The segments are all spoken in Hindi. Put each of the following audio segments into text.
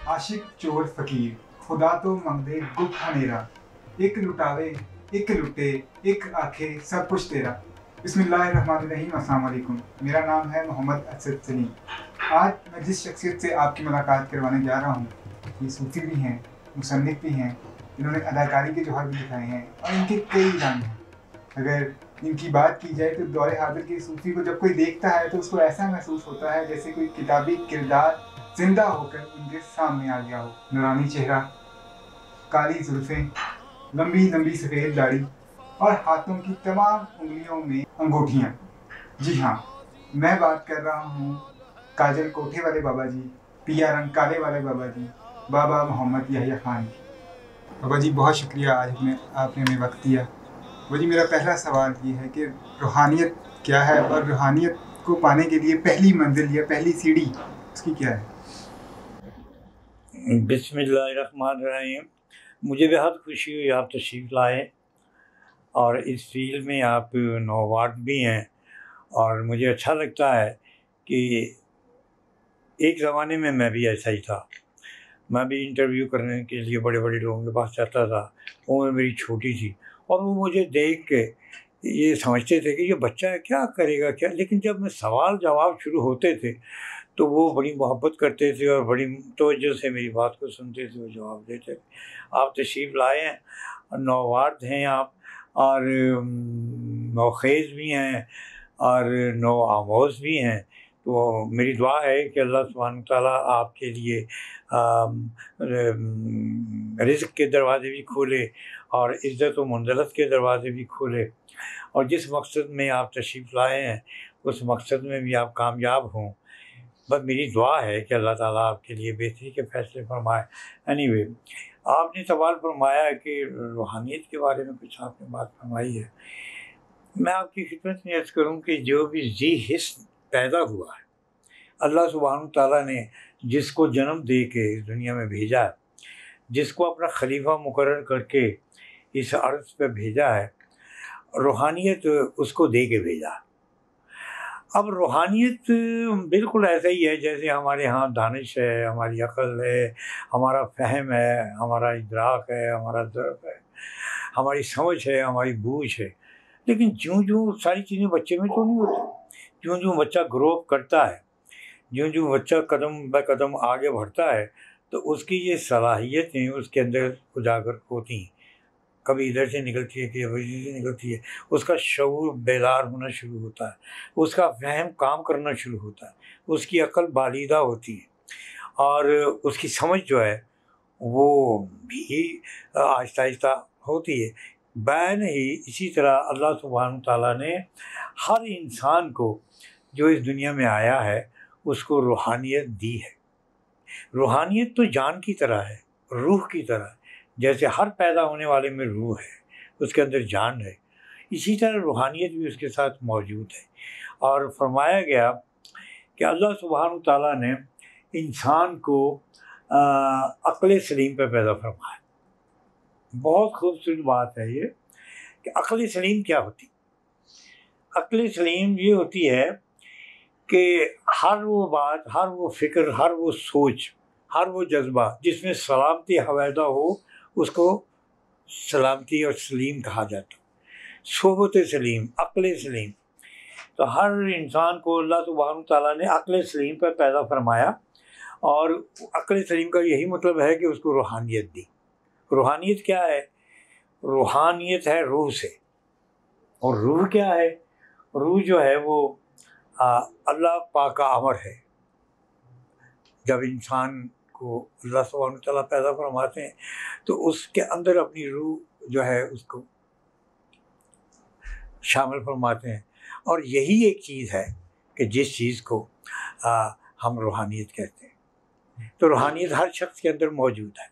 आशिक चोर फकीर खुदा तो मंगदे गुप हनेरा, एक लुटावे एक लुटे एक आखे सब कुछ तेरा। बिस्मिल्लाहिर्रहमानिर्रहीम। अस्सलाम वालेकुम। मेरा नाम है मोहम्मद असद सलीम। आज मैं जिस शख्सियत से आपकी मुलाकात करवाने जा रहा हूँ, ये सूफी भी हैं, मुसन्निफ भी हैं, इन्होंने अदाकारी के जौहर भी दिखाए हैं और इनके कई रंग हैं। अगर इनकी बात की जाए तो दौरे हाजिर के सूफी को जब कोई देखता है तो उसको ऐसा महसूस होता है जैसे कोई किताबी किरदार जिंदा होकर उनके सामने आ गया हो। नूरानी चेहरा, काली जुल्फें, लंबी लंबी सफ़ेद दाढ़ी और हाथों की तमाम उंगलियों में अंगूठियाँ। जी हाँ, मैं बात कर रहा हूँ काजल कोठे वाले बाबा जी, पिया रंग काले वाले बाबा जी, बाबा मोहम्मद याह्या खान की। बाबा जी बहुत शुक्रिया, आज आपने हमें वक्त दिया। बाबा जी मेरा पहला सवाल ये है कि रूहानियत क्या है और रूहानियत को पाने के लिए पहली मंजिल या पहली सीढ़ी उसकी क्या है? बिस्मिल्लाहिर्रहमानिर्रहीम। मुझे बेहद खुशी हुई आप तशरीफ़ लाए और इस फील्ड में आप नौवाद भी हैं और मुझे अच्छा लगता है कि एक ज़माने में मैं भी ऐसा ही था। मैं भी इंटरव्यू करने के लिए बड़े बड़े लोगों के पास जाता था। उम्र मेरी छोटी थी और वो मुझे देख के ये समझते थे कि ये बच्चा क्या करेगा क्या, लेकिन जब मैं सवाल जवाब शुरू होते थे तो वो बड़ी मोहब्बत करते थे और बड़ी तवज्जो से मेरी बात को सुनते थे और जवाब देते थे। आप तशरीफ़ लाए हैं, नौवार्द हैं आप और नौखेज़ भी हैं और नौ आमोज़ भी हैं। तो मेरी दुआ है कि अल्लाह सुब्हानहू तआला आपके लिए रिज़्क़ के दरवाज़े भी खोले और इज़्ज़त व मंज़लत के दरवाज़े भी खोले और जिस मकसद में आप तशरीफ़ लाए हैं उस मकसद में भी आप कामयाब हों। बस मेरी दुआ है कि अल्लाह ताला आपके लिए बेहतरी के फ़ैसले फरमाए। एनीवे, आपने सवाल फरमाया कि रूहानियत के बारे में कुछ आपने बात फरमाई है। मैं आपकी खिदमत में अर्ज़ करूँ कि जो भी ज़ी हिस्स पैदा हुआ है, अल्लाह सुब्हानहू तआला ने जिसको जन्म दे के इस दुनिया में भेजा है, जिसको अपना खलीफा मुकर्रर करके इस अर्ज़ पे भेजा है, रूहानियत उसको दे के भेजा है। अब रूहानियत बिल्कुल ऐसा ही है जैसे हमारे यहाँ दानिश है, हमारी अक़ल है, हमारा फ़हम है, हमारा इदराक है, हमारा ज़र्फ़ है, हमारी समझ है, हमारी बूझ है। लेकिन ज्यों-ज्यों सारी चीज़ें बच्चे में तो नहीं होती। ज्यों-ज्यों बच्चा ग्रो अप करता है, ज्यों-ज्यों बच्चा कदम ब कदम आगे बढ़ता है, तो उसकी ये सलाहियतें उसके अंदर उजागर होती हैं। कभी इधर से निकलती है, कभी इधर से निकलती है। उसका शऊर बेदार होना शुरू होता है, उसका फ़हम काम करना शुरू होता है, उसकी अक़ल बालिदा होती है और उसकी समझ जो है वो भी आहिस्ता-आहिस्ता होती है। बैन ही इसी तरह अल्लाह सुब्हानहू तआला ने हर इंसान को जो इस दुनिया में आया है, उसको रूहानियत दी है। रूहानियत तो जान की तरह है, रूह की तरह है। जैसे हर पैदा होने वाले में रूह है, उसके अंदर जान है, इसी तरह रूहानियत भी उसके साथ मौजूद है। और फरमाया गया कि अल्लाह सुब्हानहू तआला ने इंसान को अक़ल सलीम पे पैदा फरमाया। बहुत खूबसूरत बात है ये कि अक़ल सलीम क्या होती है? अक़ल सलीम ये होती है कि हर वो बात, हर वो फ़िक्र, हर वो सोच, हर वो जज़्बा जिसमें सलामती हवैदा हो, उसको सलामती और सलीम कहा जाता है। सोबत सलीम, अक़ल सलीम। तो हर इंसान को अल्लाह सुब्हानहू तआला ने अक़ल सलीम पर पैदा फरमाया और अक़ल सलीम का यही मतलब है कि उसको रूहानियत दी। रूहानियत क्या है? रूहानियत है रूह से। और रूह क्या है? रूह जो है वो अल्लाह पाक का अमर है। जब इंसान को अल्लाह सुब्हानहू तआला पैदा फरमाते हैं तो उसके अंदर अपनी रूह जो है उसको शामिल फरमाते हैं और यही एक चीज़ है कि जिस चीज़ को हम रूहानियत कहते हैं। तो रूहानियत हर शख्स के अंदर मौजूद है।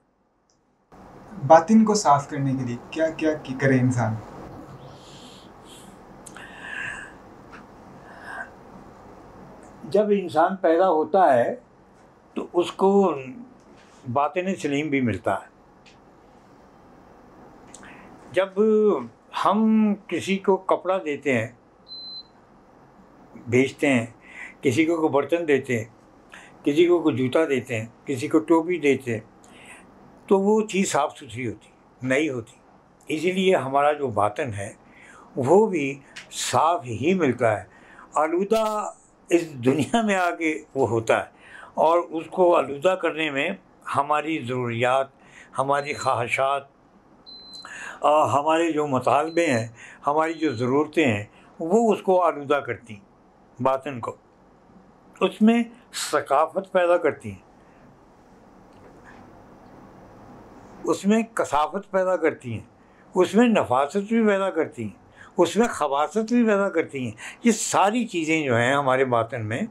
बातिन को साफ करने के लिए क्या क्या करे इंसान? जब इंसान पैदा होता है तो उसको बातिन सलीम भी मिलता है। जब हम किसी को कपड़ा देते हैं, भेजते हैं, किसी को बर्तन देते हैं, किसी को कोई जूता देते हैं, किसी को टोपी देते हैं, तो वो चीज़ साफ़ सुथरी होती, नहीं होती। इसीलिए हमारा जो बातन है वो भी साफ ही मिलता है। आलूदा इस दुनिया में आके वो होता है, और उसको आलूदा करने में हमारी ज़रूरियात, हमारी ख्वाहिशात, हमारे जो मुतालबे हैं, हमारी जो ज़रूरतें हैं, वो उसको आलूदा करती हैं, बातन को। उसमें सकाफ़त पैदा करती हैं, उसमें कसाफत पैदा करती हैं, उसमें नफासत भी पैदा करती हैं, उसमें खबासत भी पैदा करती हैं। ये सारी चीज़ें जो हैं हमारे बातन में,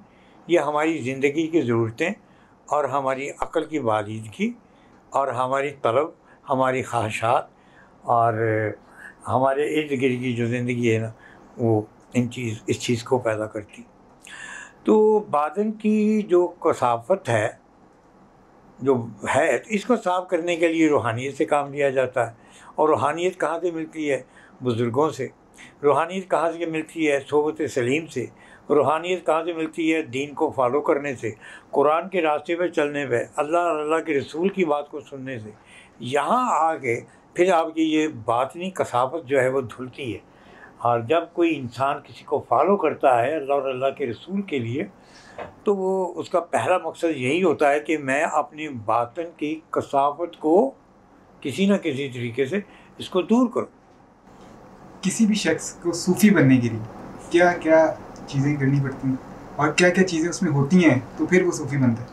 ये हमारी ज़िंदगी की ज़रूरतें और हमारी अक़ल की बालिदगी और हमारी तलब, हमारी ख्वाहिशात और हमारे इर्द गिर्द की जो ज़िंदगी है ना, वो इस चीज़ को पैदा करती। तो बातन की जो कसाफत है जो है, तो इसको साफ़ करने के लिए रूहानियत से काम लिया जाता है। और रूहानियत कहाँ से मिलती है? बुज़ुर्गों से। रूहानियत कहाँ से मिलती है? सोहबत सलीम से। रूहानियत कहाँ से मिलती है? दीन को फॉलो करने से, कुरान के रास्ते पे चलने पे, अल्लाह के रसूल की बात को सुनने से। यहाँ आके फिर आपकी ये बातनी कसाफत जो है वो धुलती है। और जब कोई इंसान किसी को फॉलो करता है अल्लाह और अल्लाह के रसूल के लिए, तो वो उसका पहला मकसद यही होता है कि मैं अपनी बातन की कसाफत को किसी न किसी तरीके से इसको दूर करूं। किसी भी शख्स को सूफ़ी बनने के लिए क्या क्या चीज़ें करनी पड़ती हैं और क्या क्या चीज़ें उसमें होती हैं तो फिर वो सूफ़ी बनता है?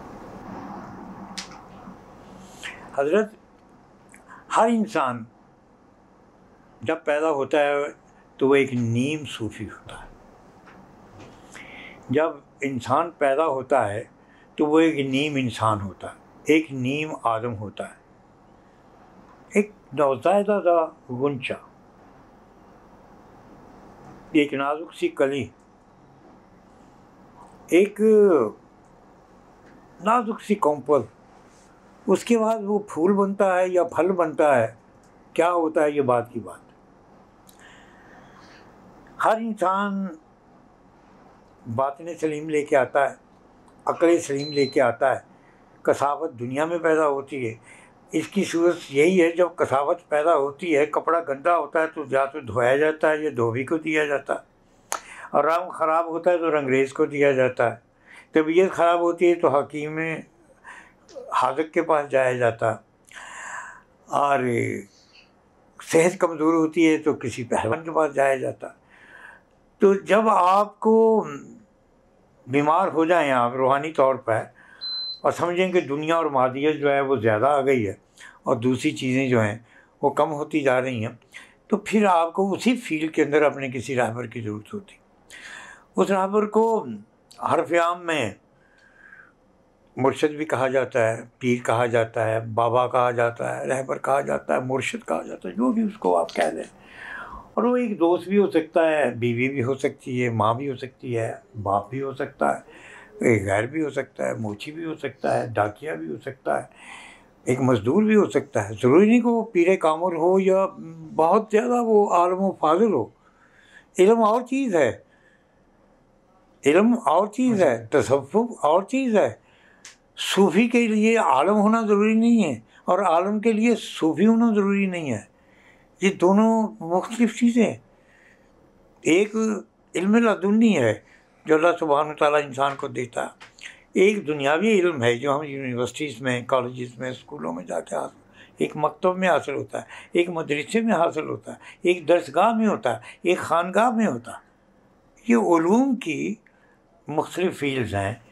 हज़रत, हर इंसान जब पैदा होता है तो वो एक नीम सूफ़ी होता है। जब इंसान पैदा होता है तो वो एक नीम इंसान होता है, एक नीम आदम होता है, एक नौज़ायदा सा गुंचा, एक नाजुक सी कली, एक नाजुक सी कोंपल। उसके बाद वो फूल बनता है या फल बनता है, क्या होता है ये बात की बात। हर इंसान बातन सलीम लेके आता है, अक़ल सलीम लेके आता है। कसावत दुनिया में पैदा होती है। इसकी सूरत यही है, जब कसावत पैदा होती है, कपड़ा गंदा होता है तो या तो धोया जाता है या धोबी को दिया जाता है, और रंग ख़राब होता है तो रंगरेज़ को दिया जाता है। तबीयत ख़राब होती है तो हकीम हाज़िक़ के पास जाया जाता है, और सेहत कमज़ोर होती है तो किसी पहलवान के पास जाया जाता। तो जब आपको बीमार हो जाएं आप रूहानी तौर पर और समझें कि दुनिया और मादियत जो है वो ज़्यादा आ गई है और दूसरी चीज़ें जो हैं वो कम होती जा रही हैं, तो फिर आपको उसी फील्ड के अंदर अपने किसी रहबर की ज़रूरत होती। उस रहबर को हरफ आम में मुर्शिद भी कहा जाता है, पीर कहा जाता है, बाबा कहा जाता है, रहबर कहा जाता है, मुर्शिद कहा जाता है, जो भी उसको आप कह दें। और वो एक दोस्त भी हो सकता है, बीवी भी हो सकती है, माँ भी हो सकती है, बाप भी हो सकता है, एक गैर भी हो सकता है, मोची भी हो सकता है, डाकिया भी हो सकता है, एक मज़दूर भी हो सकता है। ज़रूरी नहीं कि वो पीरे कामिल हो या बहुत ज़्यादा वो आलिम व फाज़िल हो। इल्म और चीज़ है, इल्म और चीज़ है, तसव्वुफ़ और चीज़ है। सूफ़ी के लिए आलिम होना ज़रूरी नहीं है और आलिम के लिए सूफ़ी होना ज़रूरी नहीं है। ये दोनों मुख्तलिफ़ चीज़ें हैं। एक इल्म लदुन्नी है जो अल्लाह सुब्हानहू व तआला इंसान को देता है। एक दुनियावी इल्म है जो हम यूनिवर्सिटीज़ में, कॉलेजेस में, स्कूलों में जाके हासिल, एक मकतब में हासिल होता है, एक मदरसे में हासिल होता है, एक दरसगाह में होता है, एक खानगाह में होता है। ये उलूम की मुख्तलिफ़ फ़ील्ड्स हैं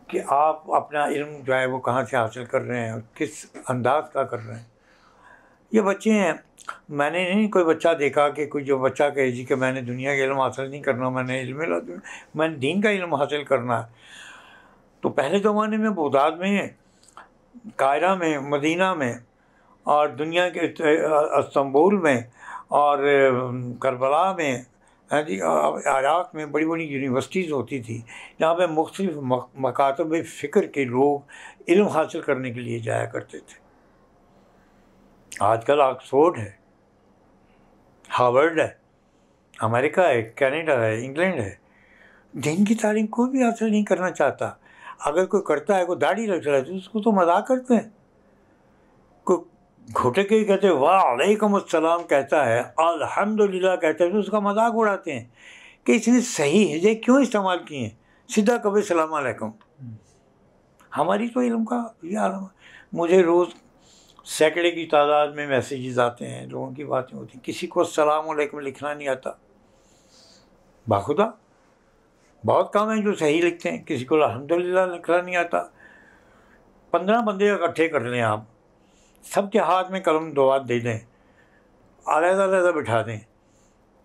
कि आप अपना इल्म जो है वो कहाँ से हासिल कर रहे हैं, किस अंदाज़ का कर रहे हैं। ये बच्चे हैं, मैंने नहीं कोई बच्चा देखा कि कोई जो बच्चा कहे जी कि मैंने दुनिया का इल्म हासिल नहीं करना, मैंने दीन का इल्म हासिल करना है। तो पहले ज़माने में बगदाद में, कायरा में, मदीना में और दुनिया के इस्तांबुल में और करबला में, हाँ जी, इराक़ में बड़ी बड़ी यूनिवर्सिटीज़ होती थी जहाँ पे मुख्तलिफ़ मकातब फ़िक्र के लोग इल्म हासिल करने के लिए जाया करते थे। आजकल ऑक्सफोर्ड है, हार्वर्ड है, अमेरिका है, कनाडा है, इंग्लैंड है। दीन की तालीम कोई भी हासिल नहीं करना चाहता। अगर कोई करता है, कोई दाढ़ी रख रहा है तो उसको तो मजाक करते हैं, कोई घोटे के कहते हैं वालेकुम अस्सलाम कहता है, अल्हम्दुलिल्लाह कहता है तो उसका मजाक उड़ाते हैं कि इसने सही है क्यों इस्तेमाल किए हैं, सीधा कभी सलाम अलैकुम। हमारी तो इल्म का ये आलम है। मुझे रोज़ सैकड़े की तादाद में मैसेजेस आते हैं, लोगों की बातें होती हैं, किसी को अस्सलाम अलैकुम लिखना नहीं आता, बाखुदा बहुत कम है जो सही लिखते हैं, किसी को अल्हम्दुलिल्लाह लिखना नहीं आता। 15 बंदे इकट्ठे कर लें आप, सबके हाथ में कलम दो हाथ दे दें, अलग-अलग बिठा दें,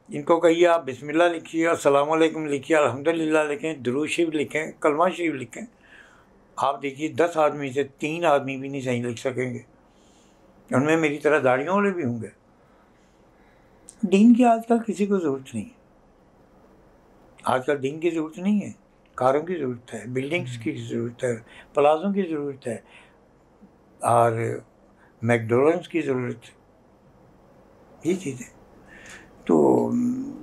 इनको कहिए आप बिस्मिल्लाह लिखिए, अस्सलाम वालेकुम लिखिए, अल्हम्दुलिल्लाह लिखें, दुरूद शरीफ लिखें, कलमा शरीफ लिखें, आप देखिए 10 आदमी से 3 आदमी भी नहीं सही लिख सकेंगे, उनमें मेरी तरह दाढ़ियों वाले भी होंगे। दीन की आजकल किसी को ज़रूरत नहीं है, आजकल दीन की ज़रूरत नहीं है, कारों की ज़रूरत है, बिल्डिंग्स की ज़रूरत है, प्लाज़ों की ज़रूरत है और मैकडोनल्ड्स की ज़रूरत है, ये चीज़ें। तो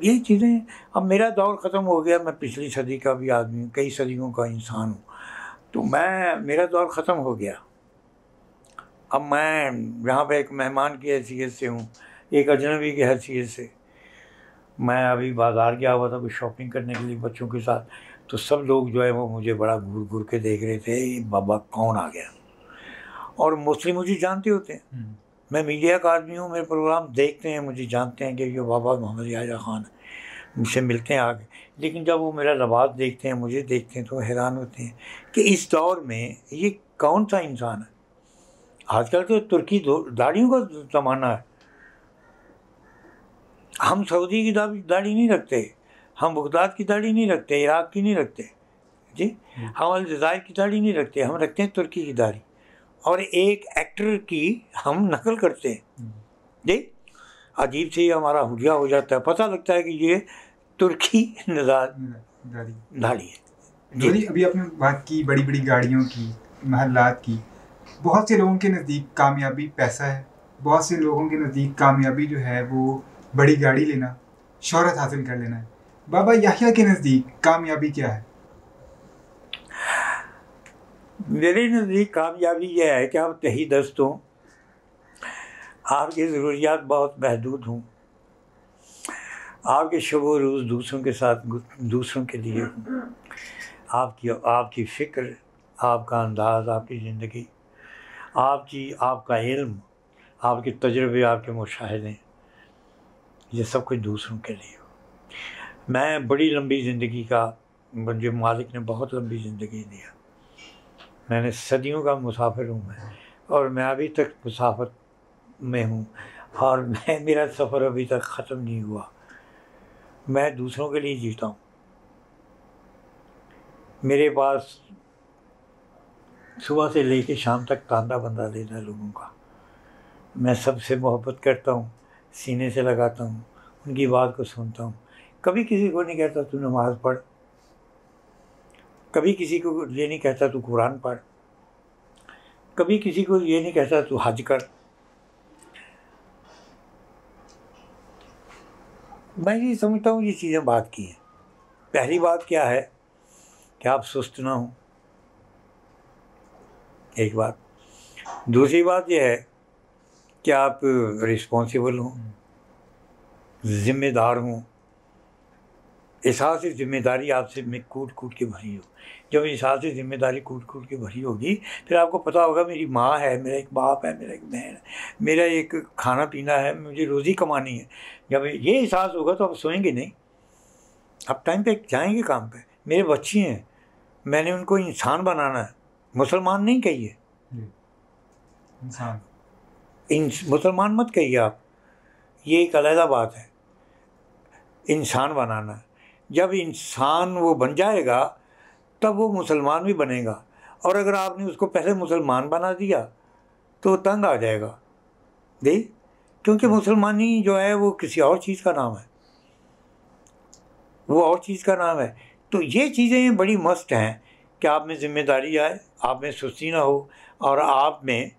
ये चीज़ें, अब मेरा दौर ख़त्म हो गया, मैं पिछली सदी का भी आदमी हूँ, कई सदियों का इंसान हूँ, तो मेरा दौर ख़त्म हो गया। अब मैं यहाँ पे एक मेहमान की हैसियत से हूँ, एक अजनबी की हैसियत से। मैं अभी बाज़ार गया हुआ था कुछ शॉपिंग करने के लिए बच्चों के साथ, तो सब लोग जो है वो मुझे बड़ा घूर घूर के देख रहे थे, ये बाबा कौन आ गया। और मोस्टली मुझे जानते होते हैं, मैं मीडिया का आदमी हूँ, मेरे प्रोग्राम देखते हैं, मुझे जानते हैं कि ये बाबा मोहम्मद याजा ख़ान है, मुझसे मिलते हैं आगे। लेकिन जब वो मेरा लिबास देखते हैं, मुझे देखते हैं, तो हैरान होते हैं कि इस दौर में ये कौन सा इंसान है। आजकल तो तुर्की दाढ़ियों का ज़माना है, हम सऊदी की दाढ़ी नहीं रखते, हम बगदाद की दाढ़ी नहीं रखते, इराक़ की नहीं रखते जी, हम अलजायर की दाढ़ी नहीं रखते, हम रखते हैं तुर्की की दाढ़ी, और एक एक्टर की हम नकल करते हैं जी। अजीब से ही हमारा हुलिया हो जाता है, पता लगता है कि ये तुर्की दाढ़ी है जी। अभी आपने बात की बड़ी बड़ी गाड़ियों की, महल्लात की, बहुत से लोगों के नज़दीक कामयाबी पैसा है, बहुत से लोगों के नज़दीक कामयाबी जो है वो बड़ी गाड़ी लेना, शोहरत हासिल कर लेना है। बाबा याह्या के नज़दीक कामयाबी क्या है? मेरे नज़दीक कामयाबी यह है कि आप तही दस्त हों, आपकी ज़रूरियात बहुत महदूद हों, आपके शब रोज़ दूसरों के साथ दूसरों के लिए हों, आपकी फ़िक्र, आपका अंदाज़, आपकी ज़िंदगी, आपका इल्म, आपके तजुर्बे, आपके मुशाहिदे, ये सब कुछ दूसरों के लिए हो। मैं बड़ी लंबी ज़िंदगी का, मुझे मालिक ने बहुत लंबी ज़िंदगी दिया, मैंने सदियों का मुसाफिर हूँ मैं, और मैं अभी तक मुसाफिर में हूँ, और मेरा सफ़र अभी तक ख़त्म नहीं हुआ। मैं दूसरों के लिए जीता हूँ। मेरे पास सुबह से लेकर शाम तक तांदा बंदा लेना है लोगों का। मैं सबसे मोहब्बत करता हूँ, सीने से लगाता हूँ, उनकी बात को सुनता हूँ। कभी किसी को नहीं कहता तू नमाज़ पढ़, कभी किसी को ये नहीं कहता तू कुरान पढ़, कभी किसी को ये नहीं कहता तू हज कर। मैं ये समझता हूँ ये चीज़ें बात की हैं। पहली बात क्या है कि आप सुस्त ना हो, एक बात। दूसरी बात यह है कि आप रिस्पॉन्सिबल हों, ज़िम्मेदार हों, एहसास ज़िम्मेदारी आपसे में कूट कूट के भरी हो। जब एहसास ज़िम्मेदारी कूट कूट के भरी होगी, फिर आपको पता होगा मेरी माँ है, मेरा एक बाप है, मेरा एक बहन है, मेरा एक खाना पीना है, मुझे रोज़ी कमानी है। जब ये एहसास होगा तो आप सोएंगे नहीं, आप टाइम पे जाएंगे काम पे। मेरे बच्चे हैं, मैंने उनको इंसान बनाना है, मुसलमान नहीं कहिए, इंसान, मुसलमान मत कहिए आप, ये एक अलग बात है। इंसान बनाना है, जब इंसान वो बन जाएगा तब वो मुसलमान भी बनेगा। और अगर आपने उसको पहले मुसलमान बना दिया तो तंग आ जाएगा देख, क्योंकि मुसलमानी जो है वो किसी और चीज़ का नाम है, वो और चीज़ का नाम है। तो ये चीज़ें बड़ी मस्त हैं कि आप में ज़िम्मेदारी आए, आप में सुस्ती ना हो, और आप में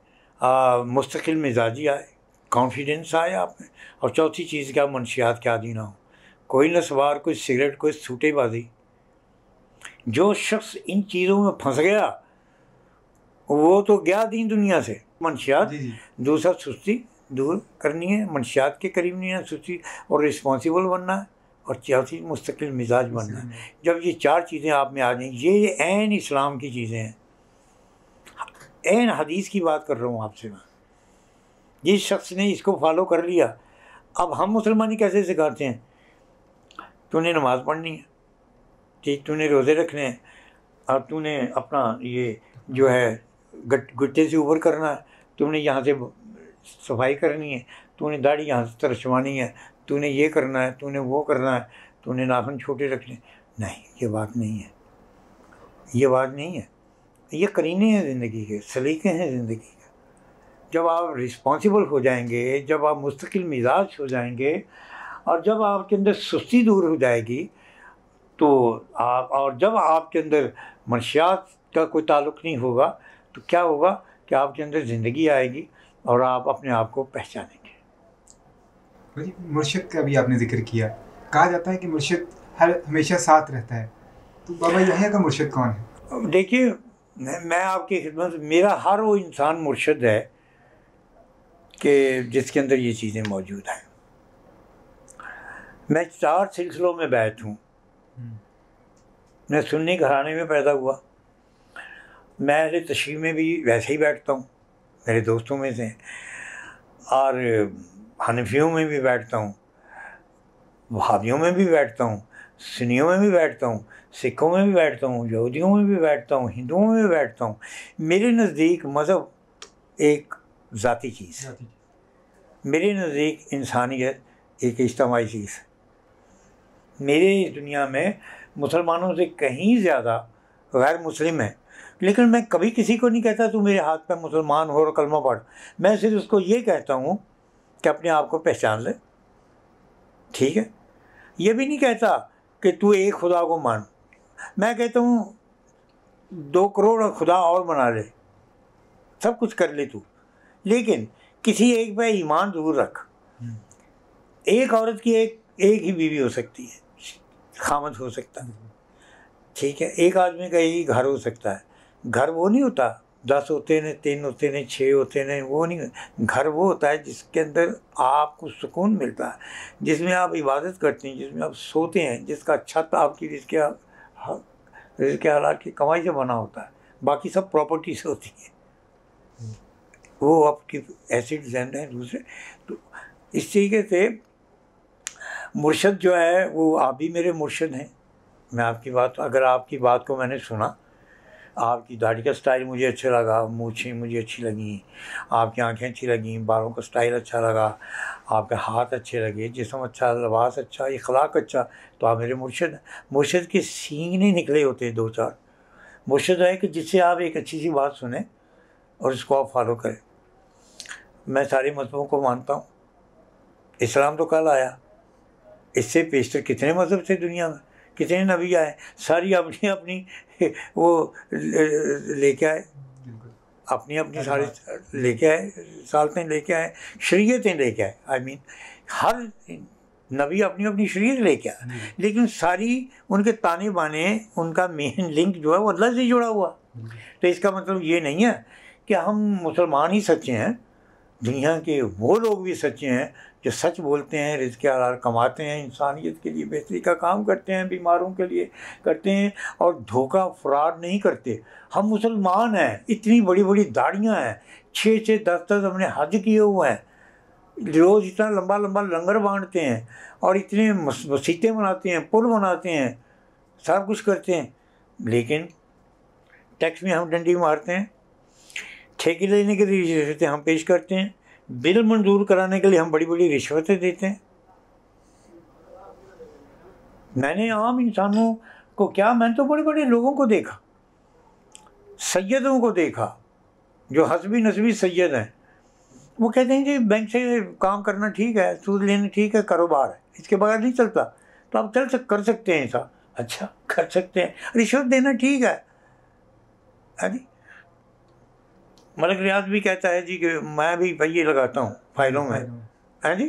मुस्तकिल मिजाजी आए, कॉन्फिडेंस आए आप में। और चौथी चीज़ क्या, मंशियात के आदी ना हो, कोई नस्वार, कोई सिगरेट, कोई सूटेबाजी, जो शख्स इन चीज़ों में फंस गया वो तो गया दीन दुनिया से। मंशियात, दूसरा सुस्ती दूर करनी है, मंशियात के करीब नहीं है, सुस्ती और रिस्पॉन्सिबल बनना है, और चौथी मुस्तकिल मिजाज बनना है। जब ये 4 चीज़ें आप में आ जाएंगी, ये ऐन इस्लाम की चीज़ें हैं, ऐन हदीस की बात कर रहा हूँ आपसे मैं। जिस शख्स ने इसको फॉलो कर लिया, अब हम मुसलमानी कैसे सिखाते हैं, तूने नमाज़ पढ़नी है, ठीक, तूने रोज़े रखने हैं, और तूने अपना ये जो है गुट्टे से ऊपर करना है, तूने यहाँ से सफाई करनी है, तूने दाढ़ी यहाँ से तरशवानी है, तूने ये करना है, तूने वो करना है, तूने नाखून छोटे रखने। नहीं, ये बात नहीं है, ये बात नहीं है। ये करीने हैं ज़िंदगी के, सलीके हैं ज़िंदगी के। जब आप रिस्पॉन्सिबल हो जाएंगे, जब आप मुस्तकिल मिजाज हो जाएंगे, और जब आपके अंदर सुस्ती दूर हो जाएगी, तो आप, और जब आपके अंदर मंशियात का कोई ताल्लुक़ नहीं होगा, तो क्या होगा कि आपके अंदर ज़िंदगी आएगी और आप अपने आप को पहचानेंगे। भाई, मुर्शिद का भी आपने जिक्र किया, कहा जाता है कि मुर्शिद हमेशा साथ रहता है, तो बाबा यहिया का मुर्शिद कौन है? देखिए, मैं आपकी खिदमत, मेरा हर वो इंसान मुर्शिद है कि जिसके अंदर ये चीज़ें मौजूद हैं। मैं 4 सिलसिलों में बैठ हूँ। मैं सुन्नी घराने में पैदा हुआ, मैं अहले तशरीह में भी वैसे ही बैठता हूँ, मेरे दोस्तों में से, और हनफियों में भी बैठता हूँ, वहाबियों में भी बैठता हूँ, सुन्नियों में भी बैठता हूँ, सिखों में भी बैठता हूँ, यहूदियों में भी बैठता हूँ, हिंदुओं में भी बैठता हूँ। मेरे नज़दीक मज़हब एक ज़ाती चीज़ है, मेरे नज़दीक इंसानियत एक इज्तिमाई चीज़ है। मेरे दुनिया में मुसलमानों से कहीं ज़्यादा गैर मुस्लिम है, लेकिन मैं कभी किसी को नहीं कहता तू मेरे हाथ पे मुसलमान हो और कलमा पढ़। मैं सिर्फ उसको ये कहता हूँ कि अपने आप को पहचान ले, ठीक है। ये भी नहीं कहता कि तू एक खुदा को मान, मैं कहता हूँ 2 करोड़ खुदा और बना ले, सब कुछ कर ले तू, लेकिन किसी एक पे ईमान ज़रूर रख। एक औरत की एक ही बीवी हो सकती है, खामद हो सकता है, ठीक है। एक आदमी का एक घर हो सकता है। घर वो नहीं होता 10 होते हैं, 3 होते हैं, 6 होते हैं, वो नहीं। घर वो होता है जिसके अंदर आपको सुकून मिलता है, जिसमें आप इबादत करते हैं, जिसमें आप सोते हैं, जिसका छत आपकी रिज़्क़ हलाल की कमाई से बना होता है, बाकी सब प्रॉपर्टी से होती है, वो आपकी ऐसे डिज़ाइन है दूसरे। तो इस तरीके से मुर्शद जो है वो आप भी मेरे मुर्शद हैं। मैं आपकी बात, अगर आपकी बात को मैंने सुना, आपकी दाढ़ी का स्टाइल मुझे अच्छा लगा, मूछें मुझे अच्छी लगी, आपकी आंखें अच्छी लगी, बालों का स्टाइल अच्छा लगा, आपके हाथ अच्छे लगे, जिस्म अच्छा, लिबास अच्छा, इखलाक अच्छा, तो आप मेरे मुर्शद हैं। मुर्शद के सींग नहीं निकले होते 2-4। मुर्शद है कि जिससे आप एक अच्छी सी बात सुने और उसको आप फॉलो करें। मैं सारे मज़हबों को मानता हूँ। इस्लाम तो कल आया, इससे पेशतर कितने मज़हब थे दुनिया में, कितने नबी आए, सारी अपनी अपनी वो लेके आए, अपनी अपनी सारी लेके आए, सालतें लेके आए, शरीयतें लेके आए। आई मीन हर नबी अपनी अपनी शरीयत लेके आए, लेकिन सारी उनके ताने बाने, उनका मेन लिंक जो है वो अल्लाह से जुड़ा हुआ। तो इसका मतलब ये नहीं है कि हम मुसलमान ही सच्चे हैं, दुनिया के वो लोग भी सच्चे हैं जो सच बोलते हैं, रिज़्क़ हलाल कमाते हैं, इंसानियत के लिए बेहतरी का काम करते हैं, बीमारों के लिए करते हैं, और धोखा फ्रॉड नहीं करते। हम मुसलमान हैं, इतनी बड़ी बड़ी दाढ़ियाँ हैं, 6-6 10-10 हमने हज किए हुए हैं, रोज़ इतना लंबा लंबा लंगर बांटते हैं, और इतने मसीतें बनाते हैं, पुल बनाते हैं, सब कुछ करते हैं, लेकिन टैक्स में हम डंडी मारते हैं, ठेके लेने के लिए रिश्वतें हम पेश करते हैं, बिल मंजूर कराने के लिए हम बड़ी बड़ी रिश्वतें देते हैं। मैंने आम इंसानों को क्या, मैंने तो बड़े बड़े लोगों को देखा, सैयदों को देखा जो हस्बी नस्बी सैयद हैं, वो कहते हैं जी बैंक से काम करना ठीक है, सूद लेना ठीक है, कारोबार है, इसके बगैर नहीं चलता, तो आप कर सकते हैं ऐसा। अच्छा, कर सकते हैं, रिश्वत देना ठीक है। अरे मलिक रियाज भी कहता है जी कि मैं भी पहिए लगाता हूँ फाइलों में, है जी।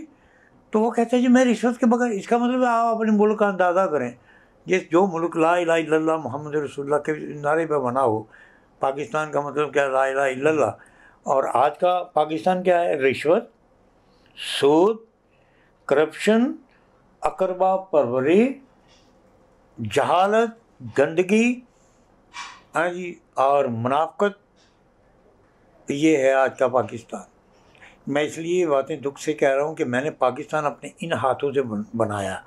तो वो कहता है जी मैं रिश्वत के बगैर, इसका मतलब आप अपने मुल्क का अंदाज़ा करें ये जो मुल्क ला इलाहा इल्लल्लाह मोहम्मद रसूलुल्लाह के नारे पर बना हो, पाकिस्तान का मतलब क्या, ला इलाहा इल्लल्लाह। और आज का पाकिस्तान क्या है? रिश्वत, सूद, करप्शन, अकरबा परवरी, जहालत, गंदगी, हाँ जी, और मुनाफकत, ये है आज का पाकिस्तान। मैं इसलिए ये बातें दुख से कह रहा हूँ कि मैंने पाकिस्तान अपने इन हाथों से बनाया।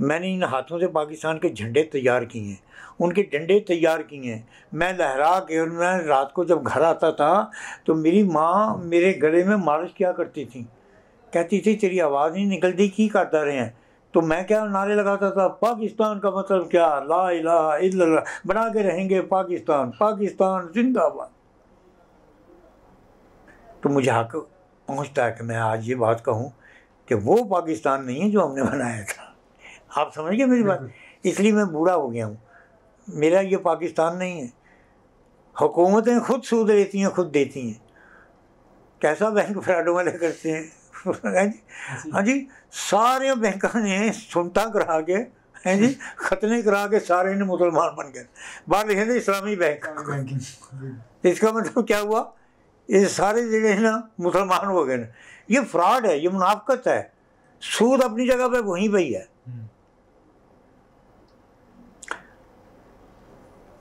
मैंने इन हाथों से पाकिस्तान के झंडे तैयार किए हैं, उनके डंडे तैयार किए हैं। मैं लहरा के, और मैं रात को जब घर आता था तो मेरी माँ मेरे गले में मालिश किया करती थी, कहती थी तेरी आवाज़ नहीं निकलती, की करता रहे हैं। तो मैं क्या नारे लगाता था, पाकिस्तान का मतलब क्या, ला इलाहा इल्लल्लाह, बना के रहेंगे पाकिस्तान, पाकिस्तान जिंदाबाद। तो मुझे हक पहुंचता है कि मैं आज ये बात कहूँ कि वो पाकिस्तान नहीं है जो हमने बनाया था। आप समझ गए मेरी बात? इसलिए मैं बूढ़ा हो गया हूँ। मेरा ये पाकिस्तान नहीं है। हुकूमतें खुद सूद लेती हैं, खुद देती हैं। कैसा बैंक फ्रॉड वाले करते हैं हाँ जी, सारे बैंकों ने सुनता करा के, हैं जी, खतने करा के सारे ने मुसलमान बन गए। बाहर लिखे थे इस्लामी बैंक। इसका मतलब क्या हुआ? ये सारे जगह है ना मुसलमान हो गए। ये फ्रॉड है, ये मुनाफकत है। सूद अपनी जगह पे वहीं पे ही है।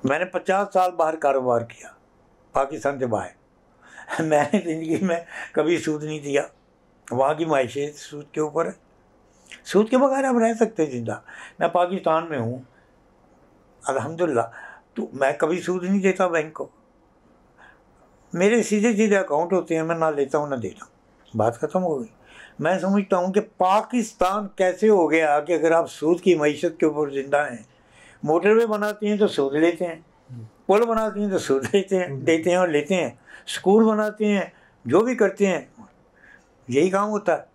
मैंने 50 साल बाहर कारोबार किया, पाकिस्तान से बाहर। मैंने ज़िंदगी में कभी सूद नहीं दिया। वहाँ की माइशें सूद के ऊपर है। सूद के बगैर हम रह सकते हैं जिंदा। मैं पाकिस्तान में हूँ अल्हम्दुलिल्लाह, तो मैं कभी सूद नहीं देता बैंक को। मेरे सीधे सीधे अकाउंट होते हैं, मैं ना लेता हूँ ना देता हूँ, बात ख़त्म हो गई। मैं समझता हूँ कि पाकिस्तान कैसे हो गया कि अगर आप सूद की मईशत के ऊपर ज़िंदा हैं। मोटरवे बनाती हैं तो सूद लेते हैं, पुल बनाती हैं तो सूद लेते हैं, देते हैं और लेते हैं, स्कूल बनाते हैं, जो भी करते हैं यही काम होता है।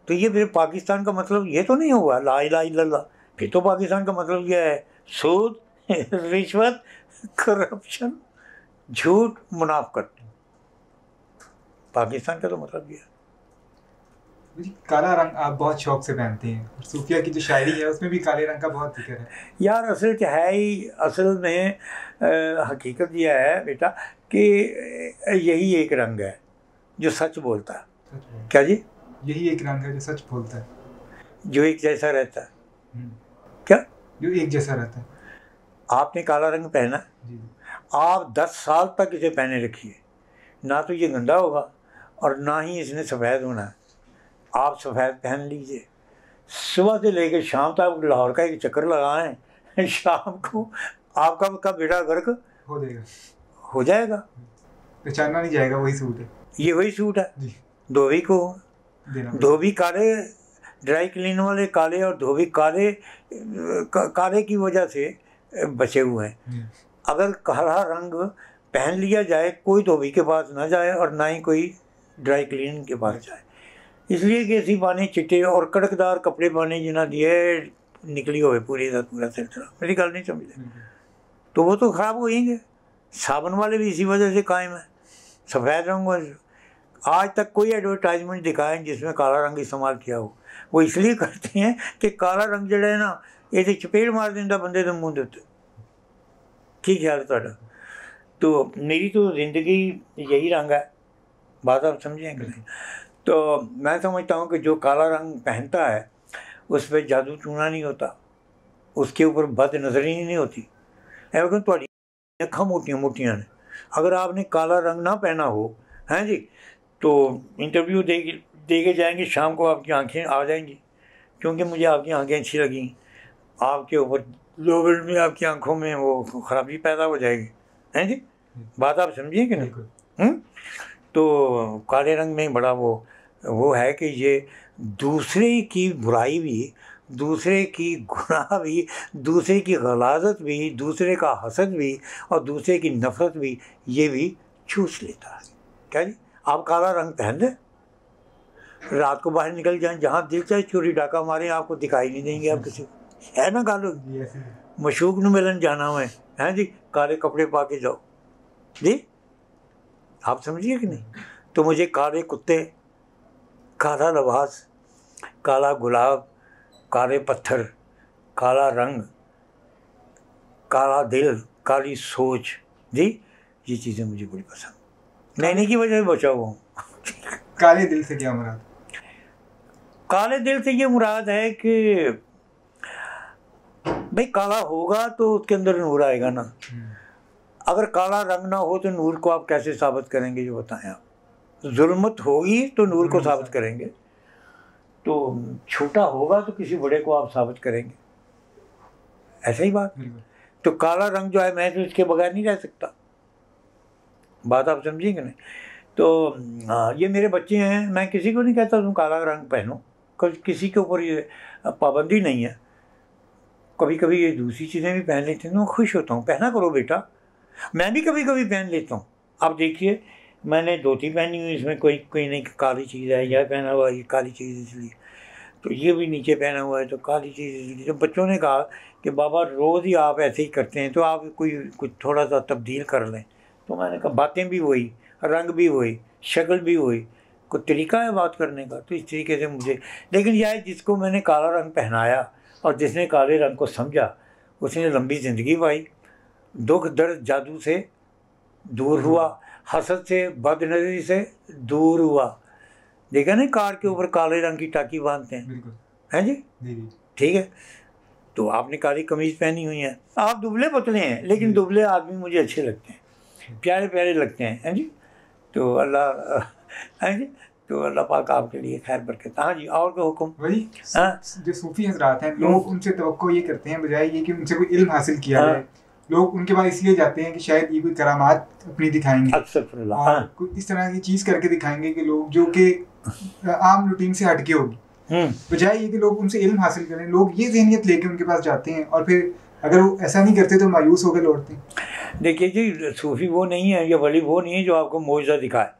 तो ये फिर पाकिस्तान का मतलब ये तो नहीं हुआ ला इलाहा इल्लल्लाह। फिर तो पाकिस्तान का मतलब यह है सूद, रिश्वत, करप्शन, झूठ, मुनाफकत। पाकिस्तान का तो मतलब ये है। काला रंग आप बहुत शौक से पहनते हैं, और सूफिया की जो शायरी है उसमें भी काले रंग का बहुत जिक्र है। यार असल क्या है ही, असल में हकीकत यह है बेटा कि यही एक रंग है जो सच बोलता है। क्या जी? यही एक रंग है जो सच बोलता है, जो एक जैसा रहता है। क्या? जो एक जैसा रहता है। आपने काला रंग पहना, आप 10 साल तक इसे पहने रखिए, ना तो ये गंदा होगा और ना ही इसने सफ़ेद होना है। आप सफ़ेद पहन लीजिए, सुबह से लेकर शाम तक लाहौर का एक चक्कर लगाएं, शाम को आपका बेड़ा गर्क हो जाएगा, पहचाना नहीं जाएगा। वही सूट है, ये वही सूट है। धोबी को धोबी काले, ड्राई क्लीन वाले काले, और धोबी काले की वजह से बचे हुए हैं। अगर काला रंग पहन लिया जाए, कोई धोबी के पास ना जाए और ना ही कोई ड्राई क्लीन के पास जाए। इसलिए कि ऐसी पानी चिट्टे और कड़कदार कपड़े पाने जिन्हें दिए निकली हुए पूरी पूरा सिलसिला। मेरी गल नहीं समझते तो वो तो ख़राब हो जाएंगे। साबुन वाले भी इसी वजह से कायम है। सफ़ेद रंग आज तक कोई एडवर्टाइजमेंट दिखाएं जिसमें काला रंग इस्तेमाल किया हो। वो इसलिए करते हैं कि काला रंग जड़ा है ना, ये चपेट मार देता बंदे के मुँह उत्ते। की ख्याल है तुहाडा? तो मेरी तो ज़िंदगी यही रंग है। बात आप समझें कि नहीं? तो मैं समझता हूँ कि जो काला रंग पहनता है उस पर जादू टूना नहीं होता, उसके ऊपर बद नज़री नहीं होती। लेकिन थोड़ी अखां मोटियां मोटियां ने, अगर आपने काला रंग ना पहना हो, हैं जी, तो इंटरव्यू दे के जाएंगे, शाम को आपकी आंखें आ जाएंगी, क्योंकि मुझे आपकी आंखें अच्छी लगी। आपके ऊपर 2 मिनट में आपकी आंखों में वो ख़राबी पैदा हो जाएगी। हैं जी, बात आप समझिए कि नहीं? तो काले रंग में बड़ा वो है कि ये दूसरे की बुराई भी, दूसरे की गुनाह भी, दूसरे की गलाजत भी, दूसरे का हसद भी और दूसरे की नफ़रत भी, ये भी चूस लेता है। क्या जी? आप काला रंग पहन दें, रात को बाहर निकल जाएं, जहाँ दिल चाहे चोरी डाका मारें, आपको दिखाई नहीं देंगे आप किसी को। है ना गालो मशूक न मिलन जाना में, हैं जी, काले कपड़े पा के जाओ जी। आप समझिए कि नहीं? तो मुझे काले कुत्ते, काला लिबास, काला गुलाब, काले पत्थर, काला रंग, काला दिल, काली सोच, जी ये चीज़ें मुझे बड़ी पसंद। मैं इन्हीं की वजह से बचा हुआ हूँ। काले दिल से क्या मुराद? काले दिल से ये मुराद है कि भाई काला होगा तो उसके अंदर नूर आएगा ना। अगर काला रंग ना हो तो नूर को आप कैसे साबित करेंगे, ये बताएं आप। जुल्मत होगी तो नूर को साबित करेंगे, तो छोटा होगा तो किसी बड़े को आप साबित करेंगे, ऐसा ही बात। तो काला रंग जो है, मैं तो इसके बगैर नहीं रह सकता, बात आप समझेंगे नहीं। तो ये मेरे बच्चे हैं, मैं किसी को नहीं कहता तुम काला रंग पहनो, किसी के ऊपर ये पाबंदी नहीं है। कभी कभी ये दूसरी चीज़ें भी पहन लेते हैं, मैं खुश होता हूँ, पहना करो बेटा। मैं भी कभी कभी पहन लेता हूँ। आप देखिए मैंने धोती पहनी हुई, इसमें कोई कोई नहीं काली चीज़ है, यह पहना हुआ ये काली चीज़ इसलिए, तो ये भी नीचे पहना हुआ है तो काली चीज़ इसलिए। तो बच्चों ने कहा कि बाबा रोज़ ही आप ऐसे ही करते हैं, तो आप कोई कुछ थोड़ा सा तब्दील कर लें। तो मैंने कहा बातें भी वही, रंग भी वही, शक्ल भी वही, कोई तरीका है बात करने का। तो इस तरीके से मुझे, लेकिन यह जिसको मैंने काला रंग पहनाया और जिसने काले रंग को समझा, उसने लंबी ज़िंदगी पाई, दुख दर्द जादू से दूर हुआ, हसद से बदनज़री से दूर हुआ। देखा नहीं कार के ऊपर काले रंग की टाकी बांधते हैं, हैं जी, ठीक है। तो आपने काली कमीज़ पहनी हुई है, आप दुबले पतले हैं, लेकिन दुबले आदमी मुझे अच्छे लगते हैं, प्यारे प्यारे लगते हैं जी। तो अल्लाह, हैं जी, तो अल्लाह पाक आपके लिए खैर बरकत। हाँ जी, और क्या हुक्म? वही जो सूफी हजरात हैं, लोग उनसे तवक्को ये करते हैं बजाय ये कि उनसे कोई इल्म हासिल किया जाए। लोग उनके पास इसलिए जाते हैं कि शायद ये कोई करामात अपनी दिखाएंगे, और कोई इस तरह की चीज़ करके दिखाएंगे कि लोग जो कि आम रूटीन से हटके होगी, बजाय ये कि लोग उनसे इल्म हासिल करें। लोग ये ज़हनियत लेके उनके पास जाते हैं और फिर अगर वो ऐसा नहीं करते तो मायूस होकर लौटते हैं। देखिए जी, सूफी वो नहीं है, या वली वो नहीं है जो आपको मोइज़ा दिखाए,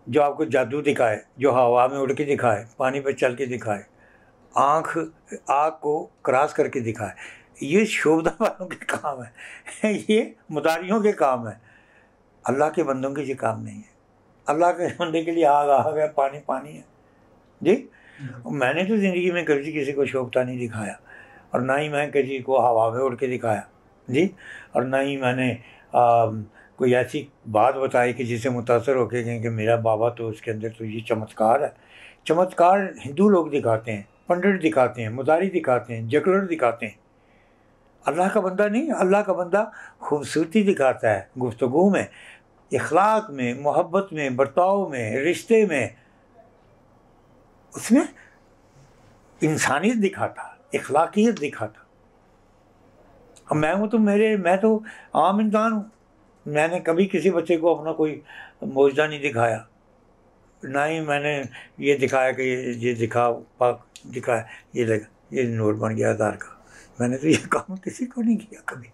जो आपको जादू दिखाए, जो हवा में उड़ के दिखाए, पानी पर चल के दिखाए, आँख को क्रॉस करके दिखाए। ये शोभा वालों के काम है, ये मुदारियों के काम है, अल्लाह के बंदों के ये काम नहीं है। अल्लाह के बंदे के लिए आग है, पानी पानी है जी। मैंने तो ज़िंदगी में कभी किसी को शोभता नहीं दिखाया, और ना ही मैं किसी को हवा में उड़ के दिखाया जी, और ना ही मैंने कोई ऐसी बात बताई कि जिससे मुतासर होके गए कि मेरा बाबा तो उसके अंदर तो ये चमत्कार है। चमत्कार हिंदू लोग दिखाते हैं, पंडित दिखाते हैं, मुदारी दिखाते हैं, जगलर दिखाते हैं, अल्लाह का बंदा नहीं। अल्लाह का बंदा खूबसूरती दिखाता है, गुफ्तगू में, इखलाक में, मोहब्बत में, बर्ताव में, रिश्ते में, उसमें इंसानियत दिखाता, इखलाकियत दिखाता। अब मैं हूँ तो मैं तो आम इंसान हूँ, मैंने कभी किसी बच्चे को अपना कोई मौजदा नहीं दिखाया, ना ही मैंने ये दिखाया कि ये दिखा पाक दिखाया, ये नोट बन गया आधार का। मैंने तो ये काम किसी को नहीं किया कभी,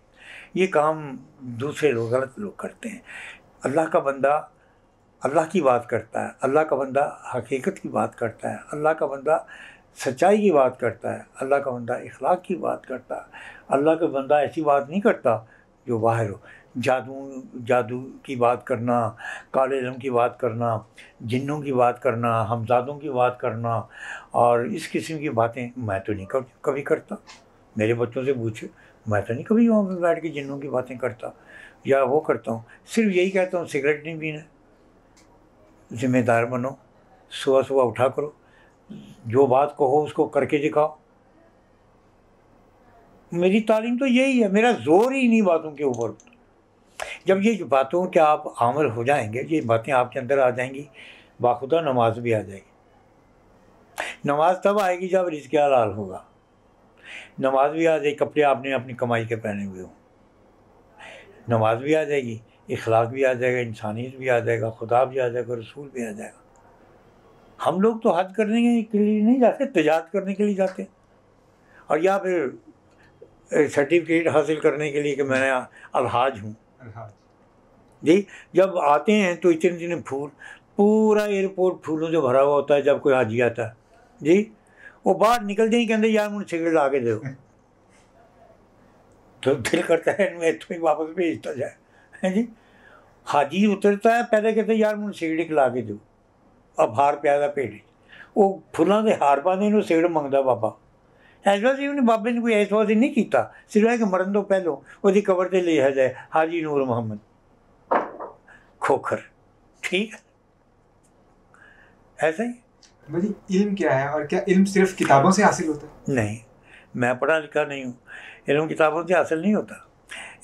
ये काम दूसरे लोग, गलत लोग करते हैं। अल्लाह का बंदा अल्लाह की बात करता है, अल्लाह का बंदा हकीकत की बात करता है, अल्लाह का बंदा सच्चाई की बात करता है, अल्लाह का बंदा इखलाक की बात करता है। अल्लाह का बंदा ऐसी बात नहीं करता जो बाहर हो, जादू की बात करना, काले इल्म की बात करना, जिन्नों की बात करना, हमजादों की बात करना, और इस किस्म की बातें मैं तो नहीं कभी करता। मेरे बच्चों से पूछे, मैं तो नहीं कभी वहाँ पर बैठ के जिन्नों की बातें करता या वो करता हूँ। सिर्फ यही कहता हूँ सिगरेट नहीं पीना, ज़िम्मेदार बनो, सुबह सुबह उठा करो, जो बात कहो उसको करके दिखाओ। मेरी तालीम तो यही है, मेरा जोर ही इन्हीं बातों के ऊपर। जब ये बातों के आप आमल हो जाएंगे, ये बातें आपके अंदर आ जाएंगी, बाखुदा नमाज भी आ जाएगी। नमाज तब आएगी जब रिज़्क़ हलाल होगा, नमाज भी आ जाएगी, कपड़े आपने अपनी कमाई के पहने हुए हो, नमाज भी आ जाएगी, इखलाक भी आ जाएगा, इंसानियत भी आ जाएगा, खुदा भी आ जाएगा, रसूल भी आ जाएगा। हम लोग तो हज करने के लिए नहीं जाते, तिजारत करने के लिए जाते हैं, और या फिर सर्टिफिकेट हासिल करने के लिए कि मैं अलहाज हूँ जी। जब आते हैं तो इतने इतने फूल, पूरा एयरपोर्ट फूलों से भरा हुआ होता है जब कोई हाजी आता है जी। वो बाहर निकलते ही कहते यार मुझे सिगरेट ला के दो, तो दिल करता है मैं तो ही वापस भेजता जाए, है जी। हाजी उतरता है, पहले कहते यार मुझे सिगरेट ला के दो, अब हार प्यादा पेट, वो फुलों के हार पाने सिगरेट मंगता बाबा, ਐਸਵਾਜੀ ਉਹਨੇ ਬਾਬੇ ਨੇ ਕੋਈ ਐਸਵਾਜੀ नहीं ਕੀਤਾ, ਸਿਰਫ ਹੈ ਕਿ ਮਰਨ ਤੋਂ ਪਹਿਲੋਂ ਉਹਦੀ ਕਬਰ ਤੇ ਲਿਖਿਆ ਜਾਏ हाजी नूर मोहम्मद खोखर। ठीक है, ऐसा ही। भाई इल्म क्या है, और क्या इल्म सिर्फ किताबों से हासिल होता है? नहीं, मैं पढ़ा लिखा नहीं हूँ। इल्म किताबों से हासिल नहीं होता,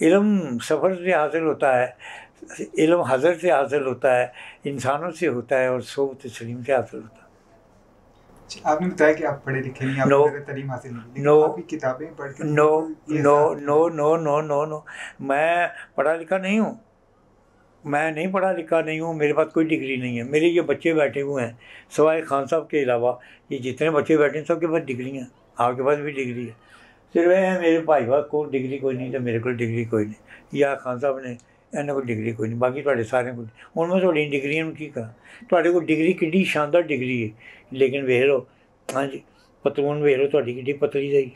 इल्म सफ़र से हासिल होता है, इल्म हज़रत से हासिल होता है, इंसानों से होता है और सोबत सलीम से हासिल होता है। आपने बताया कि आप पढ़े लिखे नहीं, नो, आपको तालीम हासिल नहीं, लेकिन नो, आपकी किताबें पढ़ के नो ये नो एहसास no no no no no मैं पढ़ा लिखा नहीं हूँ, मैं नहीं पढ़ा लिखा नहीं हूँ, मेरे पास कोई डिग्री नहीं है। मेरे ये बच्चे बैठे हुए हैं सवाए खान साहब के अलावा, ये जितने बच्चे बैठे हैं सबके पास डिग्री हैं, आपके पास भी डिग्री है। सिर्फ है मेरे भाई बात को डिग्री कोई नहीं, तो मेरे को डिग्री कोई नहीं, या खान साहब ने इन्होंने कोई डिग्री कोई नहीं, बाकी ਤੁਹਾਡੇ सारे को उनमें थोड़ी डिग्रियां ਨੂੰ ਕੀ ਕਰਾਂ। ਤੁਹਾਡੇ ਕੋਲ डिग्री किड्डी शानदार डिग्री है, लेकिन वेख लो हाँ जी पतलून वेख लो ਤੁਹਾਡੀ किड्डी पतली जाएगी।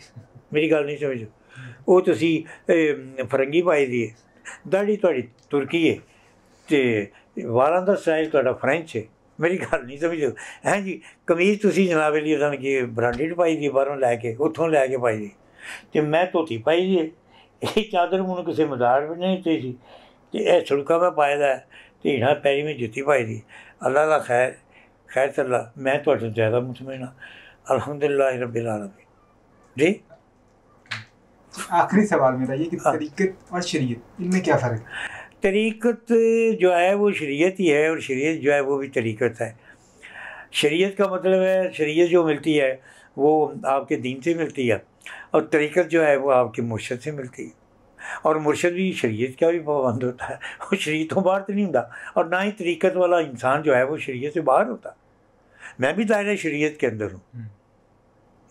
मेरी गल नहीं समझो, वो ਤੁਸੀਂ फरंगी पाई दी है, दाढ़ी ਤੁਹਾਡੀ तुर्की है, तो वालों का स्टाइल ਤੁਹਾਡਾ फ्रेंच है। मेरी गल नहीं समझो हैं जी। कमीज ਤੁਸੀਂ जनाब ਲਈ ਉਹਨਾਂ की ब्रांडेड पाई दी, बाहरों लैके उत्थों लैके पाई दी, तो मैं धोती पाई दी है, ये चादर मैनू किसी मदार भी नहीं दी सी, तो यह छुड़का मैं पाए दा है, तो हीना पैरी में जुत्ती पाई दी। अल्लाह दा खैर खैर चला, मैं थोड़े ज़्यादा मुतमईन हाँ, अल्हम्दुलिल्लाह रब्बिल आलमीन जी। आखिरी सवाल मेरा ये कि तरीक़त और शरीयत इनमें क्या फ़र्क है? तरीक़त जो है वो शरीयत ही है, और शरीयत जो है वो भी तरीक़त है। शरीयत का मतलब है, शरीयत जो मिलती है वो आपके दीन से मिलती है, और तरीक़त जो है वो आपके मुर्शद से मिलती है, और मुर्शद भी शरीयत का भी पाबंद होता है, वो शरीयतों बाहर तो नहीं होता, और ना ही तरीक़त वाला इंसान जो है वो शरीयत से बाहर होता। मैं भी दायरा शरीयत के अंदर हूँ,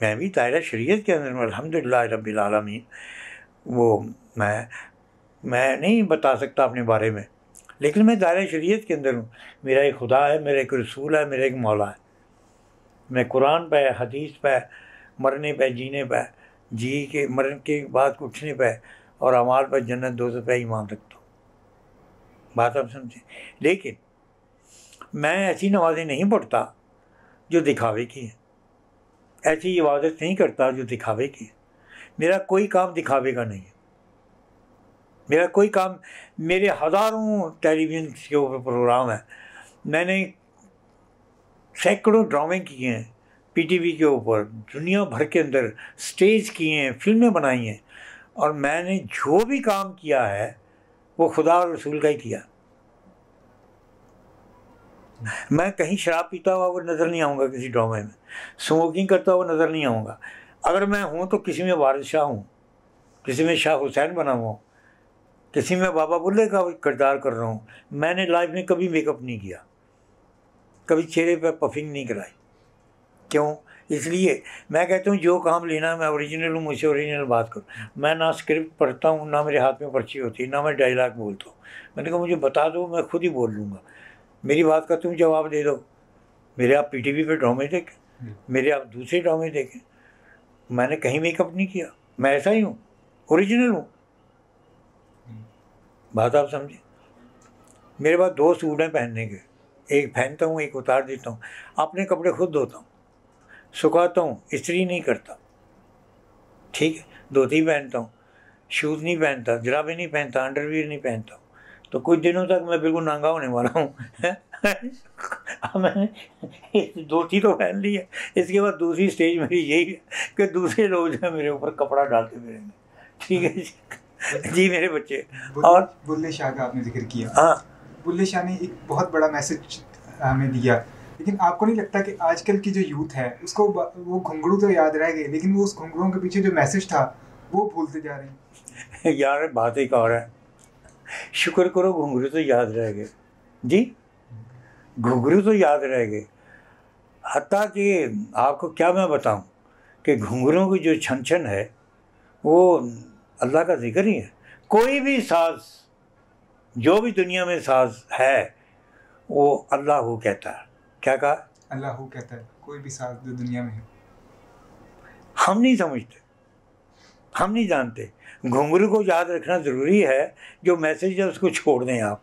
मैं भी दायरा शरीयत के अंदर हूँ अल्हम्दुलिल्लाह रब्बिल आलमीन। वो मैं नहीं बता सकता अपने बारे में, लेकिन मैं दायरा शरीयत के अंदर हूँ। मेरा एक खुदा है, मेरा एक रसूल है, मेरा एक मौला है। मैं कुरान पे, हदीस पे, मरने पे, जीने पे, जी के मरने के बाद उठने पे, और अमाल पर, जन्नत दोज़ख पे ईमान रखता हूँ। बात आप समझे। लेकिन मैं ऐसी नमाज़ें नहीं पढ़ता जो दिखावे की है, ऐसी इबादत नहीं करता जो दिखावे की है। मेरा कोई काम दिखावे का नहीं है, मेरा कोई काम, मेरे हज़ारों टेलीविज़न के ऊपर प्रोग्राम है, मैंने सैकड़ों ड्रामे किए हैं पीटीवी के ऊपर, दुनिया भर के अंदर स्टेज किए हैं, फिल्में बनाई हैं, और मैंने जो भी काम किया है वो खुदा और रसूल का ही किया। मैं कहीं शराब पीता हुआ वो नज़र नहीं आऊँगा किसी ड्रामे में, स्मोकिंग करता हुआ नज़र नहीं आऊँगा। अगर मैं हूँ तो किसी में वारिस शाह हूँ, किसी में शाह हुसैन बना हुआ हूँ, किसी में बाबा बुल्ले का किरदार कर रहा हूँ। मैंने लाइफ में कभी मेकअप नहीं किया, कभी चेहरे पर पफिंग नहीं कराई। क्यों? इसलिए मैं कहता हूँ जो काम लेना मैं ओरिजिनल हूँ, मुझसे ओरिजिनल बात करूँ। मैं ना स्क्रिप्ट पढ़ता हूँ, ना मेरे हाथ में पर्ची होती है, ना मैं डायलॉग बोलता हूँ। मैंने कहा मुझे बता दो, मैं खुद ही बोल लूँगा, मेरी बात का तुम जवाब दे दो। मेरे आप पीटीवी पे ड्रामे देखें, मेरे आप दूसरे ड्रामे देखें, मैंने कहीं मेकअप नहीं किया, मैं ऐसा ही हूँ, ओरिजिनल हूँ। बात आप समझे। मेरे पास 2 सूट हैं पहनने के, एक पहनता हूँ, एक उतार देता हूँ। अपने कपड़े खुद धोता हूँ, सुखाता हूँ, इस्त्री नहीं करता, ठीक है। धोती पहनता हूँ, शूज़ नहीं पहनता, जुराबें नहीं पहनता, अंडरवियर नहीं पहनता हूँ। तो कुछ दिनों तक मैं बिल्कुल नंगा होने वाला हूँ। मैंने धोती तो पहन ली है, इसके बाद दूसरी स्टेज मेरी यही है कि दूसरे लोग जो है मेरे ऊपर कपड़ा डालते फिरेंगे, ठीक है जी। जी मेरे बच्चे। और बुल्ले शाह का आपने जिक्र किया, हाँ, बुल्ले शाह ने एक बहुत बड़ा मैसेज हमें दिया, लेकिन आपको नहीं लगता कि आजकल की जो यूथ है उसको वो घुंघरू तो याद रह गए, लेकिन वो उस घुंघरुओं के पीछे जो मैसेज था वो भूलते जा रहे हैं? यार बात एक और है, शुक्र करो घुंघरू तो याद रह गए जी, घुंघरू तो याद रह गए। हत्ता कि आपको क्या मैं बताऊं कि घुंघरुओं की जो छन छन है वो अल्लाह का जिक्र ही है। कोई भी साज, जो भी दुनिया में साज है वो अल्लाह हू कहता है। क्या कहा? अल्लाह हू कहता है। कोई भी साज जो दुनिया में है, हम नहीं समझते, हम नहीं जानते। घुंघरू को याद रखना ज़रूरी है, जो मैसेज है उसको छोड़ दें आप।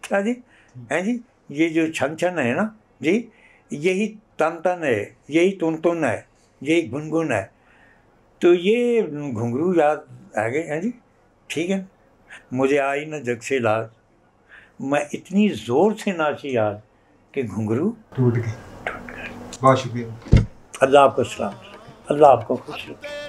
क्या जी हैं जी, ये जो छन छन है ना जी, यही तन तन है, यही तुन तुन है, यही गुनगुन है। तो ये घुंघरू याद आ गए हैं जी, ठीक है। मुझे आई न जग से लाज, मैं इतनी ज़ोर से नाची आज कि घुंघरू टूट गए। बहुत शुक्रिया। अल्लाह आपको सलाम, अल्लाह आपको खुश रखे।